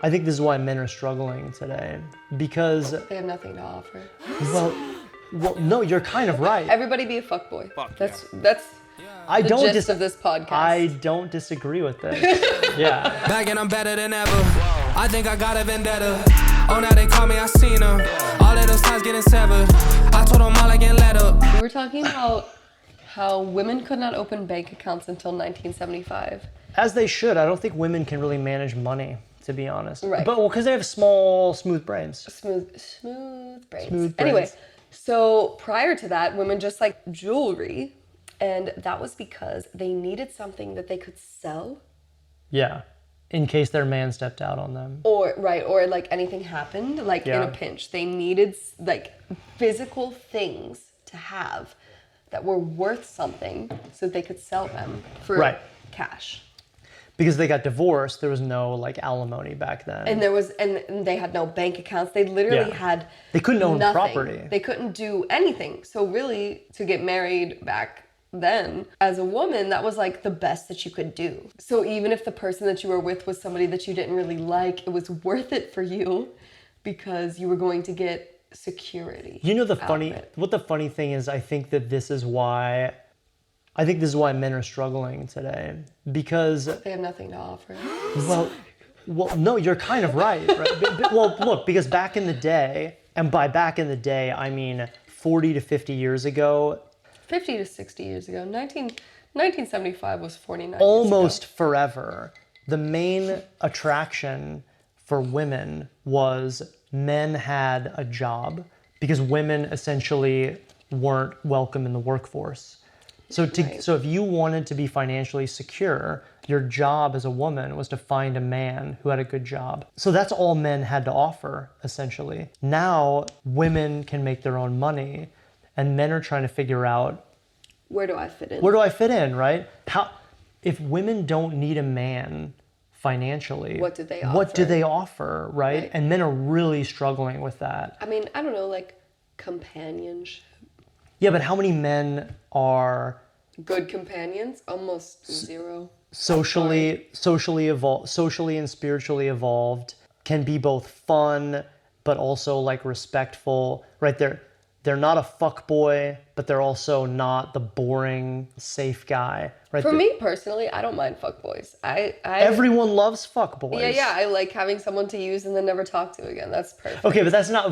I think this is why men are struggling today, because They have nothing to offer. well, no, you're kind of right. Everybody be a fuckboy. That's I the don't gist of this podcast. I don't disagree with this. Yeah. Back and I'm better than ever. I think I got a vendetta. Oh, now they call me, I seen them. All of those times getting severed. I told them all I get let up. We were talking about how women could not open bank accounts until 1975. As they should. I don't think women can really manage money, to be honest. Right. But because they have small, smooth brains. Smooth brains. Smooth brains. Anyway, so prior to that, women just like jewelry, and that was because they needed something that they could sell. Yeah. In case their man stepped out on them. Or like anything happened, like in a pinch. They needed like physical things to have that were worth something so that they could sell them for cash. Because they got divorced, there was no like alimony back then. And and they had no bank accounts. They literally had They couldn't own nothing. property. They couldn't do anything. So really, to get married back then, as a woman, that was like the best that you could do. So even if the person that you were with was somebody that you didn't really like, it was worth it for you because you were going to get security. You know what the funny thing is, I think this is why men are struggling today, because They have nothing to offer. well, no, you're kind of right? Well, look, because back in the day, and by back in the day, I mean 40 to 50 years ago, 50 to 60 years ago. 1975 was 49 almost years ago. forever, the main attraction for women was men had a job, because women essentially weren't welcome in the workforce. So if you wanted to be financially secure, your job as a woman was to find a man who had a good job. So that's all men had to offer, essentially. Now, women can make their own money, and men are trying to figure out, where do I fit in? where do I fit in, right? If women don't need a man financially, what do they offer? What do they offer, right? And men are really struggling with that. I mean, I don't know, like companionship. Yeah, but how many men are good companions? Almost zero. Socially and spiritually evolved, can be both fun but also like respectful, right? They're not a fuck boy, but they're also not the boring safe guy, right? For me personally, I don't mind fuckboys. Everyone loves fuckboys. Yeah, I like having someone to use and then never talk to again. That's perfect. Okay, but that's not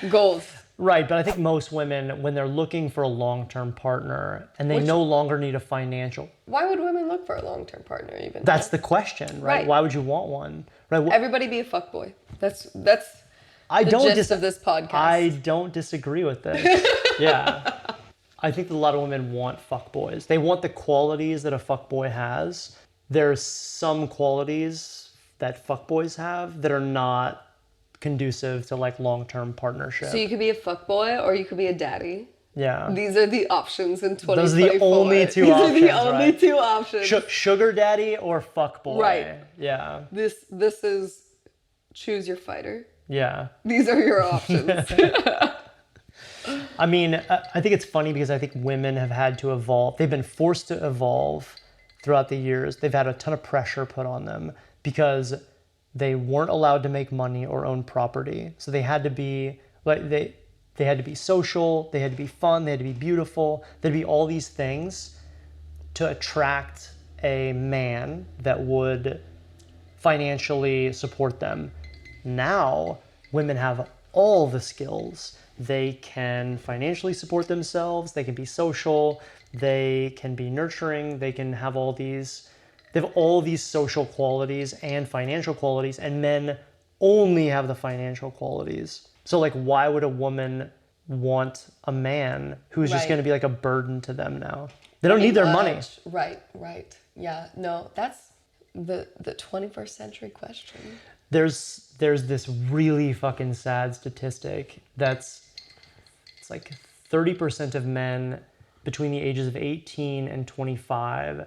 goals. Right, but I think most women, when they're looking for a long-term partner and they no longer need a financial... Why would women look for a long-term partner even? That's the question, right? Why would you want one? Right? Everybody be a fuckboy. That's the gist of this podcast. I don't disagree with this. Yeah. I think that a lot of women want fuckboys. They want the qualities that a fuckboy has. There's some qualities that fuckboys have that are not conducive to like long-term partnership. So you could be a fuckboy or you could be a daddy. Yeah. These are the options in 2024. Those are the only two options. These are the only two options. Sugar daddy or fuckboy. Right. Yeah. This is choose your fighter. Yeah. These are your options. I mean, I think it's funny because I think women have had to evolve. They've been forced to evolve throughout the years. They've had a ton of pressure put on them because they weren't allowed to make money or own property. So they had to be like they had to be social, they had to be fun, they had to be beautiful, there'd be all these things to attract a man that would financially support them. Now, women have all the skills. They can financially support themselves, they can be social, they can be nurturing, they can have they have all these social qualities and financial qualities, and men only have the financial qualities. So like, why would a woman want a man who's just going to be like a burden to them now? They don't need their money. Right. Yeah, no, that's the 21st century question. There's this really fucking sad statistic it's like 30% of men between the ages of 18 and 25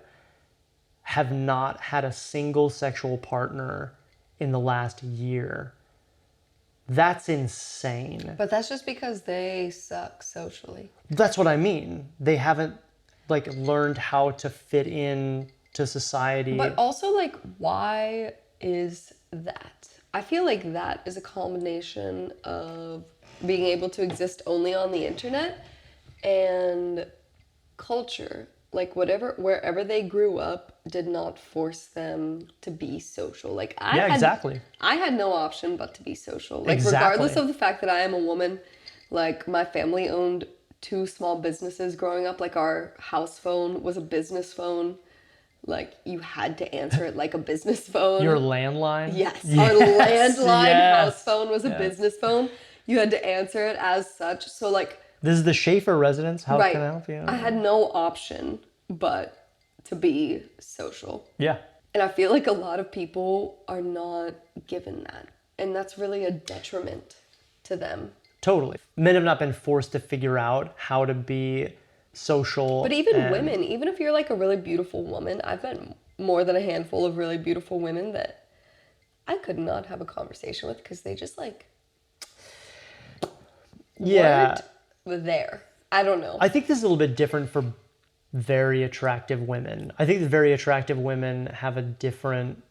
have not had a single sexual partner in the last year. That's insane. But that's just because they suck socially. That's what I mean. They haven't like learned how to fit in to society. But also like, why is that? I feel like that is a combination of being able to exist only on the internet and culture. Like wherever they grew up did not force them to be social. Like I had no option but to be social. Like regardless of the fact that I am a woman, like my family owned 2 small businesses growing up. Like our house phone was a business phone. Like you had to answer it like a business phone. Your landline? Yes. Our landline house phone was a business phone. You had to answer it as such. So like, this is the Schafer residence. How can I help you? I had no option but to be social. Yeah. And I feel like a lot of people are not given that. And that's really a detriment to them. Totally. Men have not been forced to figure out how to be social. But even women, even if you're like a really beautiful woman, I've met more than a handful of really beautiful women that I could not have a conversation with because they just like weren't there. I don't know. I think this is a little bit different for very attractive women. I think that very attractive women have a different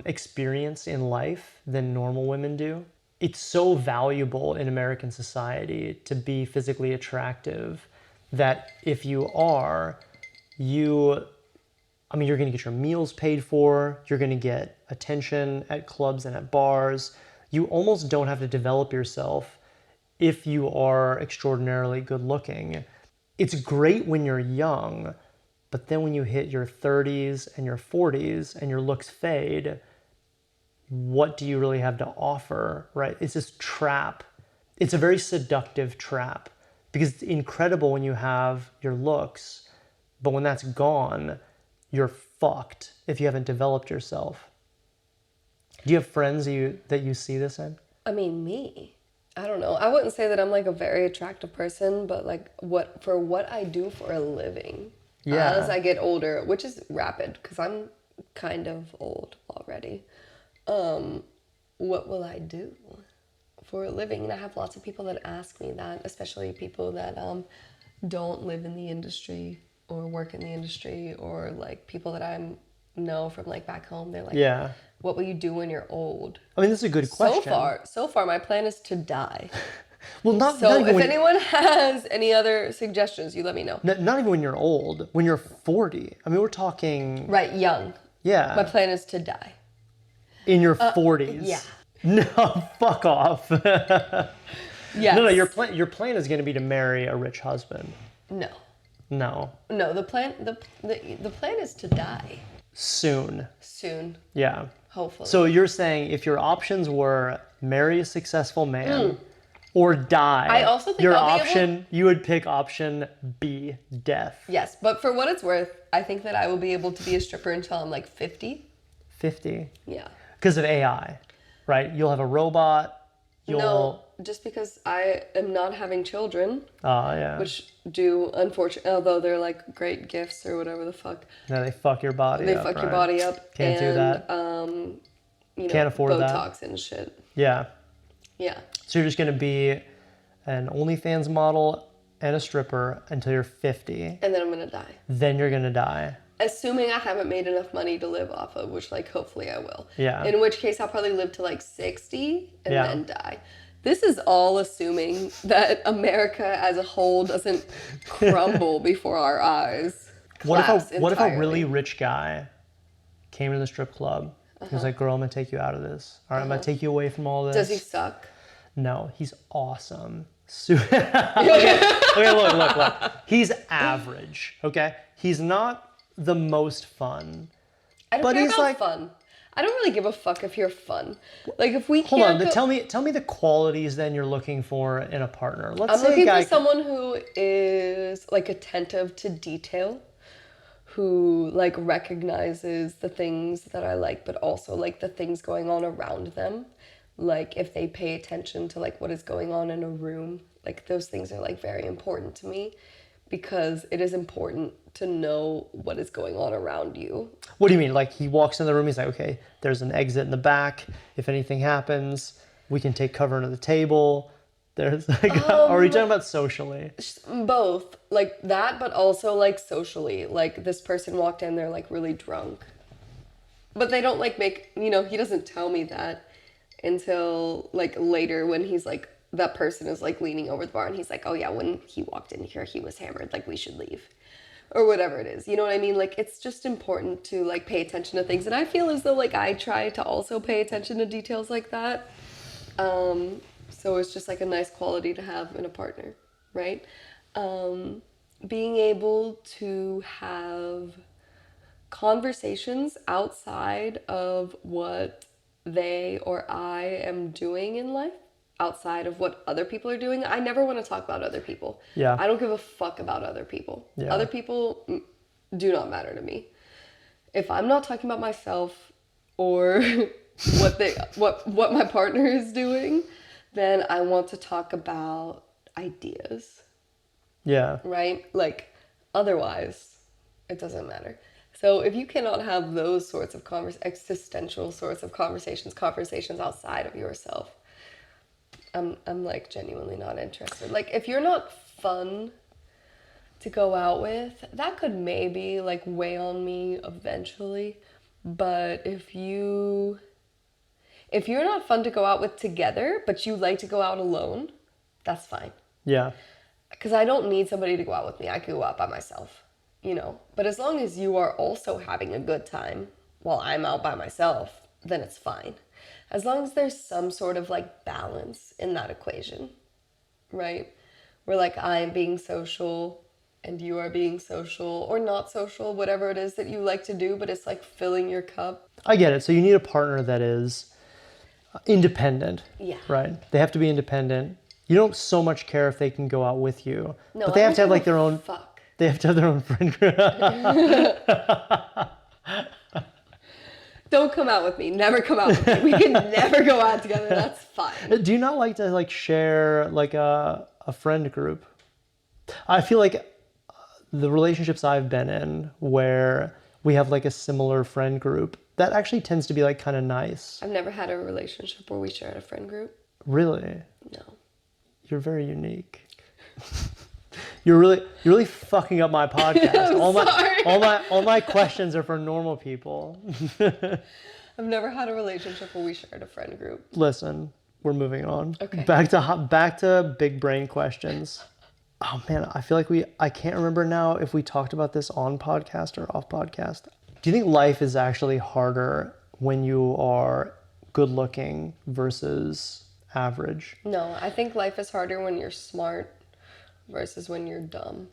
experience in life than normal women do. It's so valuable in American society to be physically attractive that if you are, you're going to get your meals paid for, you're going to get attention at clubs and at bars. You almost don't have to develop yourself if you are extraordinarily good looking. It's great when you're young, but then when you hit your 30s and your 40s and your looks fade, what do you really have to offer, right? It's this trap. It's a very seductive trap because it's incredible when you have your looks, but when that's gone, you're fucked if you haven't developed yourself. Do you have friends that you see this in? I mean, me. I don't know. I wouldn't say that I'm like a very attractive person, but like what I do for a living as I get older, which is rapid because I'm kind of old already. What will I do for a living? And I have lots of people that ask me that, especially people that don't live in the industry or work in the industry, or like people that I know from like back home. They're like, what will you do when you're old? I mean, this is a good question. So far, my plan is to die. Well, not if anyone has any other suggestions, you let me know. Not even when you're old. When you're 40. I mean, we're talking... Right, young. Yeah. My plan is to die. In your 40s? Yeah. No, fuck off. Yes. No, your plan is going to be to marry a rich husband. No. No. No, the plan is to die. Soon. Yeah. Hopefully. So you're saying if your options were marry a successful man or die, I also think you would pick option B, death. Yes, but for what it's worth, I think that I will be able to be a stripper until I'm like 50. 50? Yeah. Because of AI, right? You'll have a robot. No, just because I am not having children. Oh, yeah. Which do, unfortunately, although they're like great gifts or whatever the fuck. No, they fuck your body up. They fuck your body up. Can't do that. Can't afford Botox and shit. Yeah. Yeah. So you're just going to be an OnlyFans model and a stripper until you're 50. And then I'm going to die. Then you're going to die. Assuming I haven't made enough money to live off of, which like hopefully I will. Yeah. In which case I'll probably live to like 60 and then die. This is all assuming that America as a whole doesn't crumble before our eyes. What if a really rich guy came to the strip club? He was like, girl, I'm going to take you out of this. All right, I'm going to take you away from all this. Does he suck? No, he's awesome. Okay, look. He's average, okay? He's not the most fun. I don't care about fun. I don't really give a fuck if you're fun. Like if we can't. Hold on, tell me the qualities then you're looking for in a partner. I'm looking for someone who is like attentive to detail, who like recognizes the things that I like, but also like the things going on around them. Like if they pay attention to like what is going on in a room, like those things are like very important to me. Because it is important to know what is going on around you. What do you mean? Like he walks in the room, he's like, okay, there's an exit in the back. If anything happens, we can take cover under the table. There's like, are we talking about socially? Both, like that, but also like socially. Like this person walked in, they're like really drunk. But they don't like make, you know, he doesn't tell me that until like later when he's like, that person is like leaning over the bar and he's like, oh yeah, when he walked in here, he was hammered, like we should leave. Or whatever it is, you know what I mean? Like, it's just important to like pay attention to things. And I feel as though like I try to also pay attention to details like that. So it's just like a nice quality to have in a partner, right? Being able to have conversations outside of what they or I am doing in life, outside of what other people are doing. I never want to talk about other people. Yeah. I don't give a fuck about other people. Yeah. Other people do not matter to me. If I'm not talking about myself or what my partner is doing, then I want to talk about ideas. Yeah. Right? Like, otherwise, it doesn't matter. So if you cannot have those sorts of existential sorts of conversations outside of yourself, I'm like genuinely not interested. Like, if you're not fun to go out with, that could maybe like weigh on me eventually. But if you're not fun to go out with together, but you like to go out alone, that's fine. Yeah. Because I don't need somebody to go out with me. I could go out by myself, you know. But as long as you are also having a good time while I'm out by myself, then it's fine. As long as there's some sort of like balance in that equation, right? Where like I'm being social and you are being social or not social, whatever it is that you like to do, but it's like filling your cup. I get it. So you need a partner that is independent. Yeah. Right? They have to be independent. You don't so much care if they can go out with you. No, but they I have to have don't like their own. fuck. They have to have their own friend group. Don't come out with me. Never come out with me. We can never go out together. That's fine. Do you not like to like share like a friend group? I feel like the relationships I've been in where we have like a similar friend group, that actually tends to be like kind of nice. I've never had a relationship where we shared a friend group. Really? No. You're very unique. You're really fucking up my podcast. All my questions are for normal people. I've never had a relationship where we shared a friend group. Listen, we're moving on. Okay. Back to big brain questions. Oh man, I feel like I can't remember now if we talked about this on podcast or off podcast. Do you think life is actually harder when you are good looking versus average? No, I think life is harder when you're smart versus when you're dumb.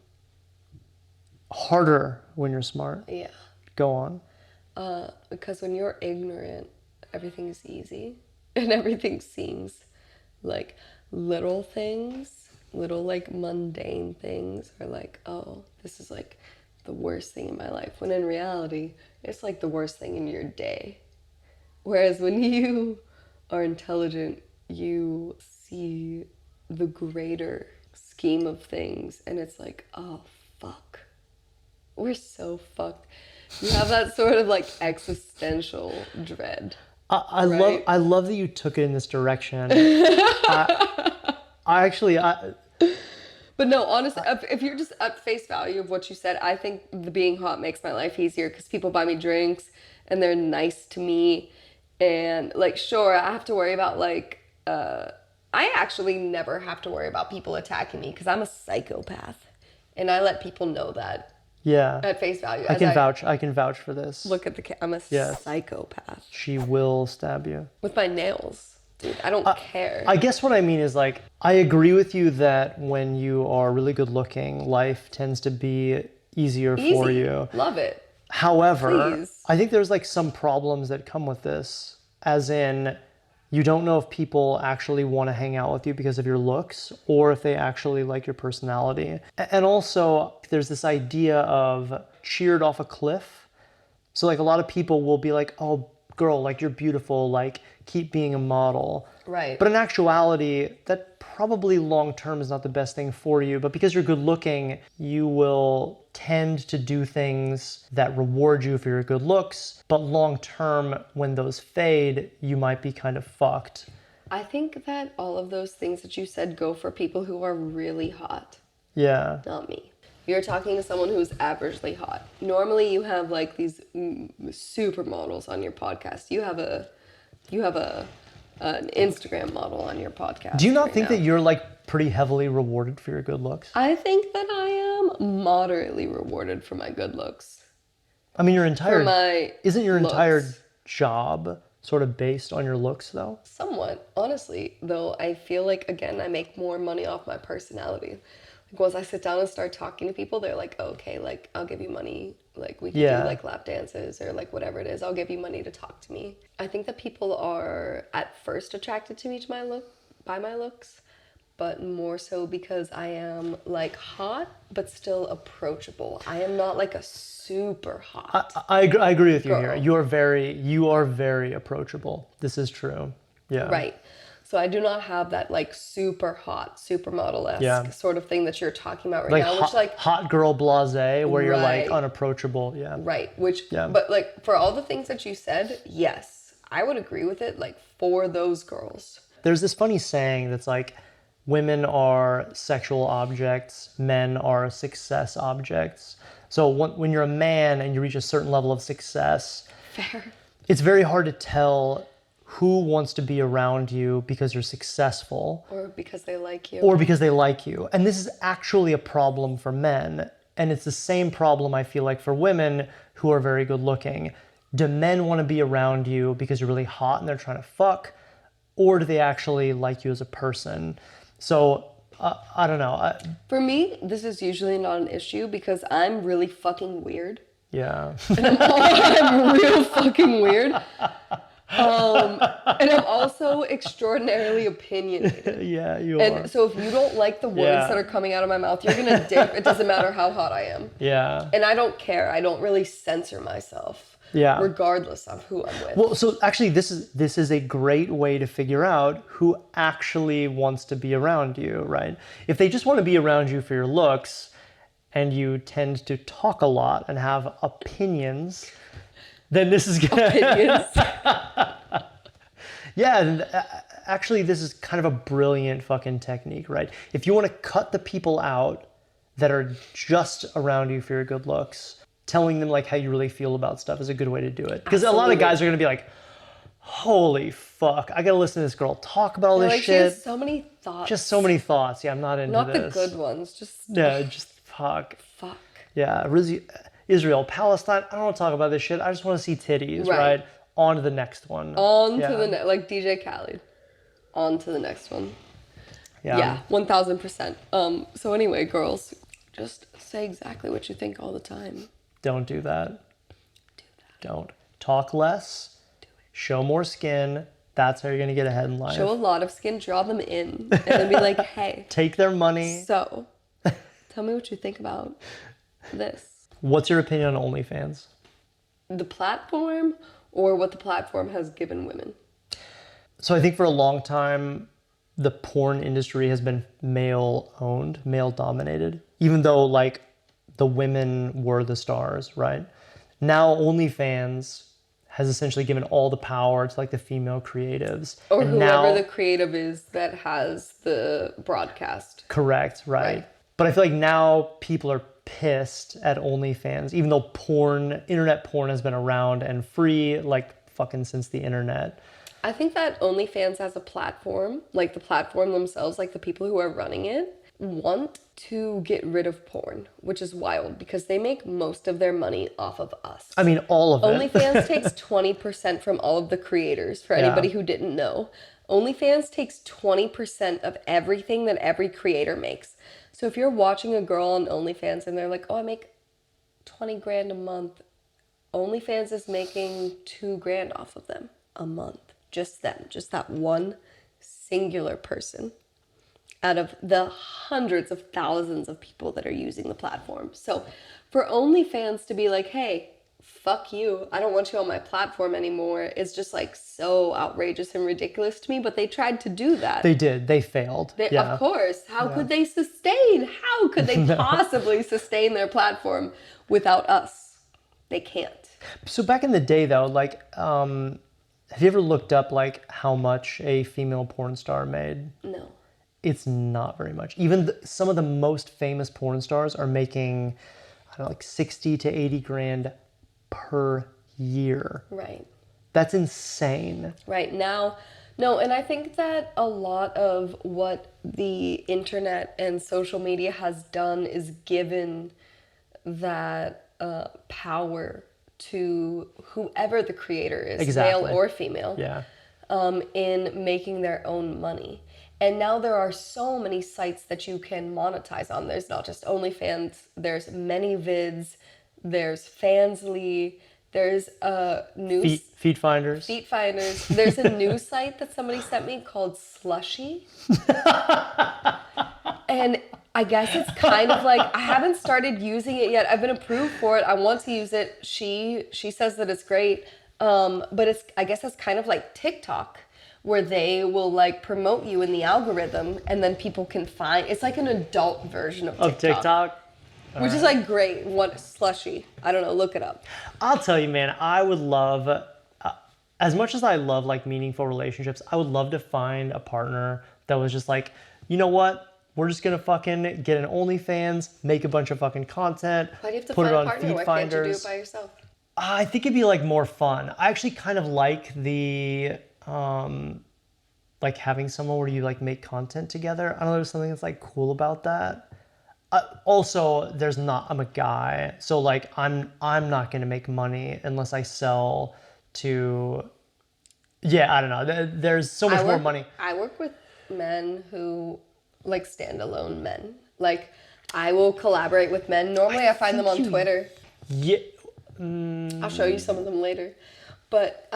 Harder when you're smart? Yeah. Go on. Because when you're ignorant, everything's easy. And everything seems like little things, little like mundane things are like, oh, this is like the worst thing in my life. When in reality, it's like the worst thing in your day. Whereas when you are intelligent, you see the greater scheme of things and it's like, oh, fuck. We're so fucked. You have that sort of like existential dread. I right? love that you took it in this direction. But no, honestly, if you're just at face value of what you said, I think the being hot makes my life easier because people buy me drinks and they're nice to me. And like, sure, I have to worry about like, I actually never have to worry about people attacking me because I'm a psychopath. And I let people know that. Yeah. At face value. I can vouch for this. Look at I'm a psychopath. She will stab you. With my nails. Dude, I don't care. I guess what I mean is like, I agree with you that when you are really good looking, life tends to be easier for you. Love it. However, Please. I think there's like some problems that come with this, as in you don't know if people actually want to hang out with you because of your looks or if they actually like your personality. And also there's this idea of cheered off a cliff. So like a lot of people will be like, oh girl, like you're beautiful, like keep being a model. Right. But in actuality, that probably long term is not the best thing for you. But because you're good looking, you will tend to do things that reward you for your good looks. But long term, when those fade, you might be kind of fucked. I think that all of those things that you said go for people who are really hot. Yeah. Not me. You're talking to someone who's averagely hot. Normally, you have like these supermodels on your podcast. You have an Instagram model on your podcast. Do you not right think now. that you're like pretty heavily rewarded for your good looks? I think that I am moderately rewarded for my good looks. I mean, isn't your looks. entire job sort of based on your looks though? Somewhat, honestly, though. I feel like, again, I make more money off my personality. Like, once I sit down and start talking to people, they're like, oh, okay, like, I'll give you money. Like, we can do, like, lap dances or, like, whatever it is. I'll give you money to talk to me. I think that people are, at first, attracted to me by my looks, but more so because I am, like, hot, but still approachable. I am not, like, a super hot I agree with you girl. here. You are very approachable. This is true. Yeah. Right. So I do not have that like super hot, supermodel-esque sort of thing that you're talking about right now, hot, which like hot girl blasé, where you're like Right. unapproachable. Yeah. right, but like for all the things that you said, yes, I would agree with it. Like for those girls, There's this funny saying that's like, women are sexual objects, men are success objects. So when you're a man and you reach a certain level of success, fair. it's very hard to tell who wants to be around you because you're successful Or because they like you. or because they like you. And this is actually a problem for men. And it's the same problem I feel like for women who are very good looking. Do men want to be around you because you're really hot and they're trying to fuck? Or do they actually like you as a person? So I don't know. For me, this is usually not an issue because I'm really fucking weird. Yeah. I'm real fucking weird. And I'm also extraordinarily opinionated. Yeah, you are. And so if you don't like the words that are coming out of my mouth, you're gonna dip. It doesn't matter how hot I am. Yeah. And I don't care. I don't really censor myself. Yeah. Regardless of who I'm with. Well, so actually this is a great way to figure out who actually wants to be around you, right? If they just want to be around you for your looks and you tend to talk a lot and have opinions, then this is gonna Opinions. Yeah, and actually this is kind of a brilliant fucking technique, right? If you want to cut the people out that are just around you for your good looks, telling them like how you really feel about stuff is a good way to do it. Because a lot of guys are gonna be like, holy fuck, I gotta listen to this girl talk about all this Like she shit. has so many thoughts. Just so many thoughts. Yeah, I'm not into Not this. the good ones. Just Yeah, just fuck. fuck. Yeah, Israel, Palestine, I don't want to talk about this shit. I just want to see titties, Right. right? On to the next one. On to the like DJ Khaled. On to the next one. Yeah, 1000%. So anyway, girls, just say exactly what you think all the time. Don't do that. Don't. Talk less. Show more skin. That's how you're going to get ahead in life. Show a lot of skin, draw them in, and then be like, hey, Take their money. so tell me what you think about this. What's your opinion on OnlyFans? The platform or what the platform has given women? So I think for a long time, the porn industry has been male owned, male dominated, even though like the women were the stars, right? Now OnlyFans has essentially given all the power to like the female creatives. Or And whoever now, the creative is that has the broadcast. correct, right. Right. But I feel like now people are pissed at OnlyFans, even though internet porn has been around and free like fucking since the internet. I think that OnlyFans as a platform, like the platform themselves, like the people who are running it, want to get rid of porn, which is wild because they make most of their money off of us. I mean, all of it. OnlyFans takes 20% from all of the creators, for anybody who didn't know. OnlyFans takes 20% of everything that every creator makes. So if you're watching a girl on OnlyFans and they're like, oh, I make 20 grand a month, OnlyFans is making 2 grand off of them a month. Just them, just that one singular person out of the hundreds of thousands of people that are using the platform. So for OnlyFans to be like, hey, fuck you, I don't want you on my platform anymore, is just like so outrageous and ridiculous to me. But they tried to do that. They did. They failed. Of course. How could they sustain? How could they possibly sustain their platform without us? They can't. So back in the day, though, like, have you ever looked up like how much a female porn star made? No. It's not very much. Even some of the most famous porn stars are making, I don't know, like 60 to 80 grand per year. Right. That's insane. Right. Now, no, and I think that a lot of what the internet and social media has done is given that power to whoever the creator is, Exactly. male or female, Yeah. in making their own money. And now there are so many sites that you can monetize on. There's not just OnlyFans, there's ManyVids, there's Fansly, there's a new... Feet finders. Feet finders. There's a new site that somebody sent me called Slushy. And I guess it's kind of like, I haven't started using it yet. I've been approved for it. I want to use it. She says that it's great. But I guess it's kind of like TikTok, where they will like promote you in the algorithm and then people can find, it's like an adult version of TikTok. Of TikTok? Which is like great. What Slushy? I don't know. Look it up. I'll tell you, man, I would love, as much as I love like meaningful relationships, I would love to find a partner that was just like, you know what? We're just gonna fucking get an OnlyFans, make a bunch of fucking content, Why do you have to put find it a on partner? feed Why finders. can't you do it by yourself? I think it'd be like more fun. I actually kind of like the like having someone where you like make content together. I don't know, there's something that's like cool about that. Also, I'm a guy, so like I'm not gonna make money unless I sell to. Yeah, I don't know. There's so much more money. I work with men who like standalone men. Like I will collaborate with men. Normally I find them on Twitter. Yeah. I'll show you some of them later. But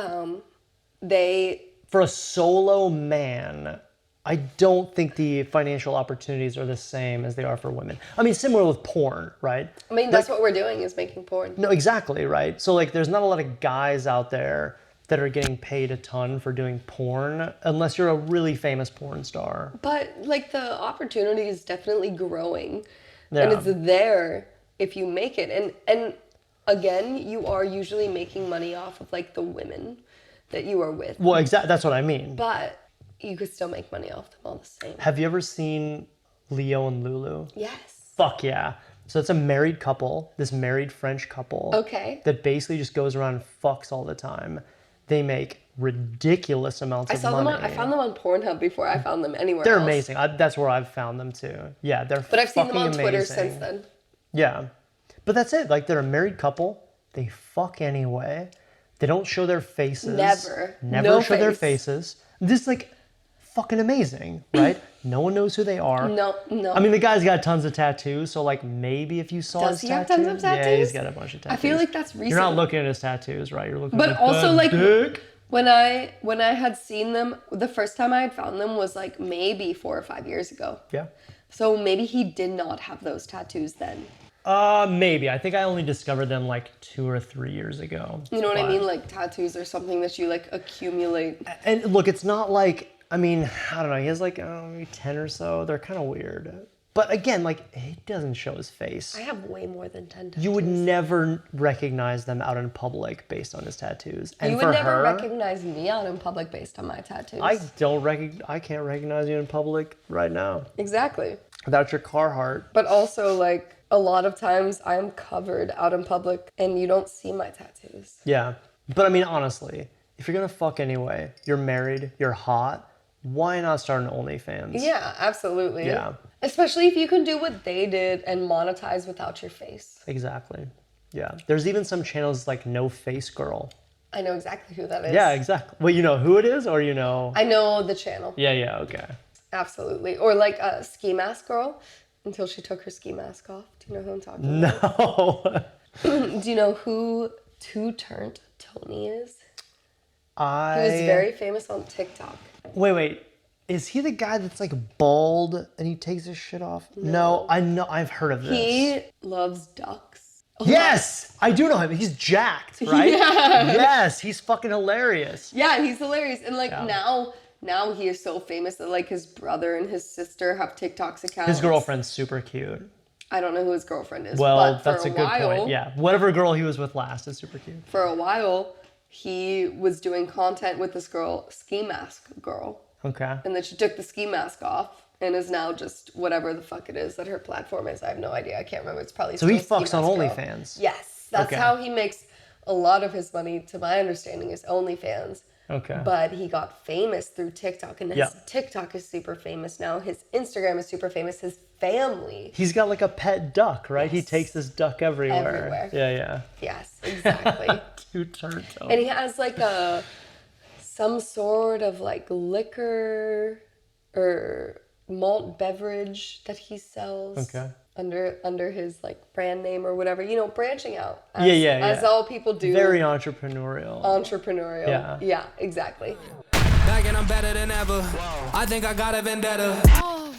For a solo man, I don't think the financial opportunities are the same as they are for women. I mean, similar with porn, right? I mean, that's what we're doing, is making porn. No, exactly, right? So like there's not a lot of guys out there that are getting paid a ton for doing porn unless you're a really famous porn star. But like the opportunity is definitely growing. Yeah. And it's there if you make it. And again, you are usually making money off of like the women that you are with. Well, exactly. That's what I mean. But you could still make money off them all the same. Have you ever seen Leo and Lulu? Yes. Fuck yeah. So it's a married couple, this married French couple. Okay. That basically just goes around and fucks all the time. They make ridiculous amounts of money. I found them on Pornhub before I found them anywhere They're else. amazing. That's where I've found them too. Yeah, they're But I've seen them on fucking Twitter amazing. since then. Yeah. But that's it. Like, they're a married couple. They fuck anyway. They don't show their faces. Never. Never No show their face. faces. This is like fucking amazing, right? No one knows who they are. No. I mean, the guy's got tons of tattoos, so like maybe if you saw Does his he have tattoos. tons of tattoos? Yeah, he's got a bunch of tattoos. I feel like that's recent. You're not looking at his tattoos, right? You're looking But at also, that like, dick. when I had seen them, the first time I had found them was like maybe 4 or 5 years ago. Yeah. So maybe he did not have those tattoos then. Maybe. I think I only discovered them like 2 or 3 years ago. You know what I But- mean? Like tattoos are something that you like accumulate. And look, it's not like, I mean, I don't know, he has like maybe 10 or so. They're kind of weird. But again, like, he doesn't show his face. I have way more than 10 tattoos. You would never recognize them out in public based on his tattoos. And You for would never her, recognize me out in public based on my tattoos. I can't recognize you in public right now Exactly. without your Carhartt. But also, like, a lot of times I'm covered out in public and you don't see my tattoos. Yeah. But I mean, honestly, if you're gonna fuck anyway, you're married, you're hot, why not start an OnlyFans? Yeah, absolutely. Yeah. Especially if you can do what they did and monetize without your face. Exactly. Yeah. There's even some channels like No Face Girl. I know exactly who that is. Yeah, exactly. Well, you know who it is, or you know? I know the channel. Yeah, okay. Absolutely. Or like a ski mask girl until she took her ski mask off. Do you know who I'm talking about? No. Do you know who Two Turned Tony is? He I was very famous on TikTok. Wait. Is he the guy that's like bald and he takes his shit off? No, I know. I've heard of this. He loves ducks. Yes, I do know him. He's jacked, right? Yeah. Yes, he's fucking hilarious. Yeah, he's hilarious. And like Yeah. now he is so famous that like his brother and his sister have TikTok's accounts. His girlfriend's super cute. I don't know who his girlfriend is. Well, but that's for a good while, point. Yeah, whatever girl he was with last is super cute. For a while, he was doing content with this girl, ski mask girl. Okay. And then she took the ski mask off and is now just whatever the fuck it is that her platform is. I have no idea. I can't remember. It's probably So he still fucks on Ski Mask OnlyFans. Girl. Yes, that's Okay. how he makes a lot of his money, to my understanding, is OnlyFans. Okay. But he got famous through TikTok, and his TikTok is super famous now. His Instagram is super famous. His family. He's got like a pet duck, right? He Yes. takes this duck everywhere. Everywhere. Yeah. Yes, exactly. Dude, turned up. And he has like some sort of like liquor or malt beverage that he sells. Okay. Under his like brand name or whatever, you know, branching out. As, Yeah. As all people do. Very entrepreneurial. Entrepreneurial. Yeah, exactly. Back and I'm better than ever. I think I got a vendetta.